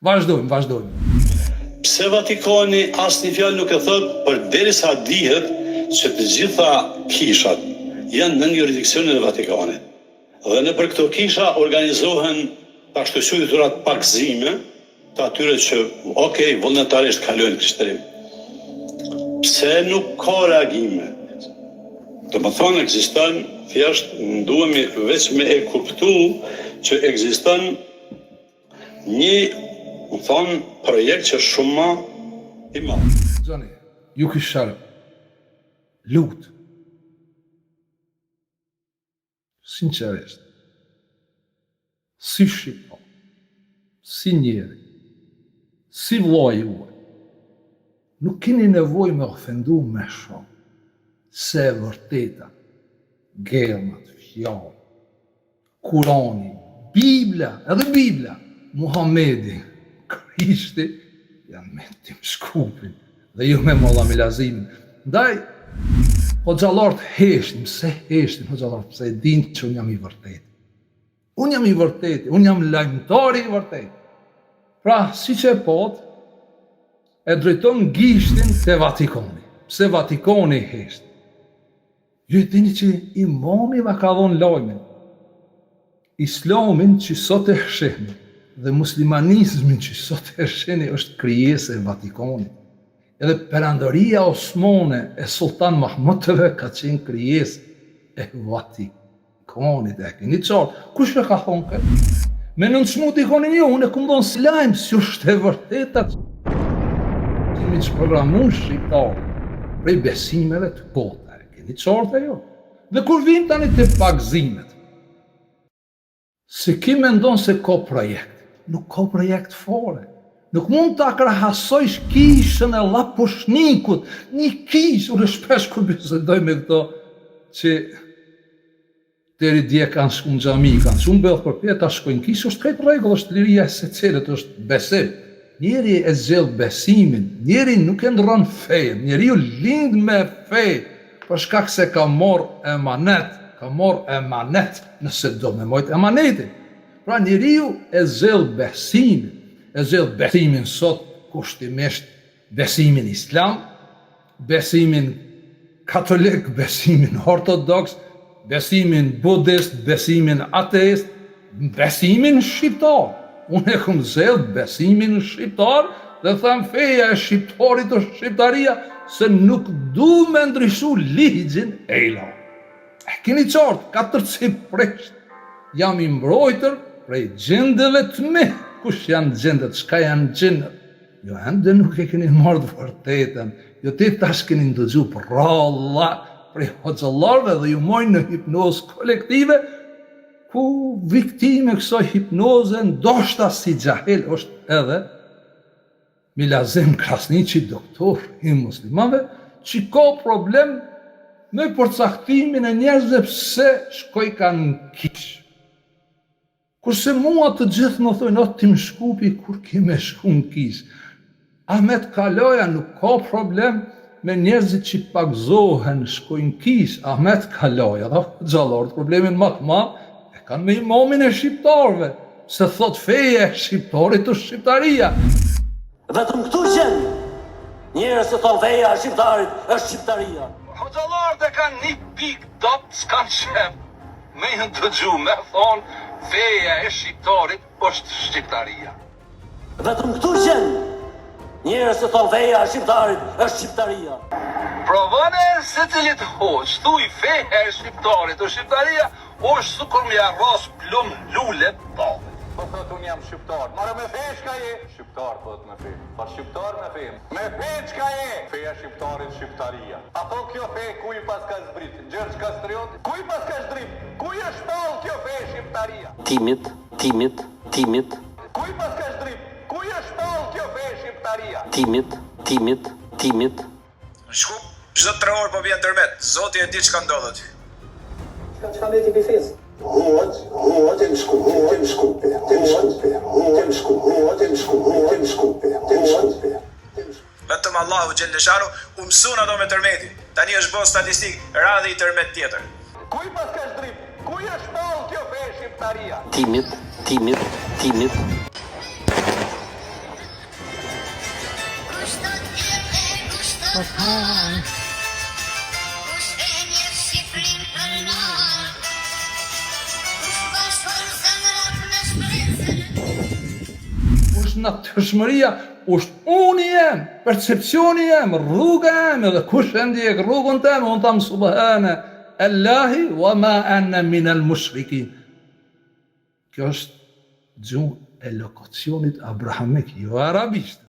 Vazhdojmë. Pse Vatikani asnjë fjalë nuk e thot përderisa dihet që të gjitha kishat janë nën jurisdiksionin e Vatikanit. Dhe në për këto kisha organizohen pashkëqyteturat pakzime të atyre që, vullnetarisht kalojnë krishtërim. Pse nuk ka reagime? Do të thonë ekziston, thjesht duhemi vetëm e kuptu që ekziston një projekt që shumë i madh. Zoni, ju kisha lutë. Sinqerisht. Si shqiptar, si njeri, si vllai juaj. Nuk keni nevojë me ofendu me shumë. Se e vërteta, germat, fjalë, Kurani, Bibla, Muhamedi, Krishti, janë me tim shkupin, dhe ju me molla Milazimin. Ndaj, hoxhallarët heshtim, pse e din që unë jam i vërtet. Unë jam lajmëtari i vërtet. Pra, si që e pot, e drejton gishtin te Vatikani. Pse Vatikani heshti? Ju e dini që imami va ka dhonë lajmin. Islamin që sot e shehni dhe muslimanizmin që sot e shehni është krijese e Vatikanit. Edhe perandoria osmane e Sultan Mahmudëve ka qenë krijesë e Vatikanit. E keni qartë. Kush e ka thonë këtë? Me nënçmu dikonin ju, unë e kum dhonë si lajmë, si është e vërteta që programun shqiptar prej besimeve të kota. E keni qartë e jo. Dhe kur vim tani të pakzimet, se ki mendon se ka projekt. Nuk ka projekt fare. Nuk mund të krahasojsh kishën e Llapushnikut, një kishë, unë shpesh kur bisedoj me këto që deri dje kanë shku në xhami, kanë shumë bëllë për pjeta shkojnë kishë, është krejt rregull, është liria e secelit, është besim. Njeri e zgjell besimin, njeri nuk e ndron fejen, njeriu lind me fe, për shkak se ka marrë emanet, nëse do me mojt emanetin. Pra njeriu e zgjell besimin, sot kushtimisht besimin islam, besimin katolik, besimin ortodoks, besimin budist, besimin ateist, besimin shqiptar. Unë e kum zgjell besimin shqiptar dhe them feja e shqiptarit është shqiptaria, se nuk du me ndryshu ligjin e ila. E keni qartë, 400 presht jam i mbrojtër prej gjendeve të me. Kush janë gjendet, shka janë gjendet? Jo, ende nuk e keni marrë të vërtetën. Jo, ti tash keni ndëgju për ralla prej hoxhallarëve dhe ju mojnë në hipnozë kolektive, ku viktime kësaj hipnoze ndoshta si xahel është edhe Milazim Krasniqi, doktor i muslimanëve, që ka problem me përcaktimin e njerëzve pse shkoj kanë kishë. Kurse mua të gjithë më thojnë, Tim Shkupi, kur kime shku në kishë? Ahmet Kaloja nuk ka problem me njerëzit që pagzohen shkojnë kishë. Ahmet Kaloja, dhe xhallarët, problemin më të madh e kanë me imamin e shqiptarëve, se thot feja e shqiptarit është shqiptaria. Vetëm këtu gjendë, njerëz që thonë feja e shqiptarit është shqiptaria. Hoxhallarët e kanë një pikë dot, s'kan shef. Me në të gju, me thonë, feja e shqiptarit është shqiptaria. Vetëm këtu gjendë, njerëz që thonë feja e shqiptarit është shqiptaria. Provane se cilit hoq, thuj feja e shqiptarit është shqiptaria, është sukur me arras plum lule bave. Po thot unë jam shqiptar, marrë me fe çka je? Shqiptar thot me fe, pa shqiptar me fe. Me fe çka je? Feja shqiptarit shqiptaria. Apo kjo fe ku i pas ka zbrit? Gjergj Kastrioti, ku i pas ka zbrit? Ku i është shpall kjo fe shqiptaria? Timit. Ku i pas ka zbrit? Ku i është shpall kjo fe shqiptaria? Timit. Shkup, çdo 3 orë po vjen tërmet. Zoti e di çka ndodhet. Çka me ti bifez? Tim Shkupi. Vetëm Allahu xhelleshanu u mëson ato me tërmeti. Tani është bën statistik, radhi i tërmet tjetër. Ku i pas ka zbrit? Ku i është shpall kjo fe shqiptaria? Timit. Është natyrshmëria, është unë jem, percepcioni jem, rruga jem, edhe kush e ndjek rrugën teme, unë tham subhane Allahi wa ma anna min al mushrikin. Kjo është gjuhë e lokacionit abrahamik, jo arabisht.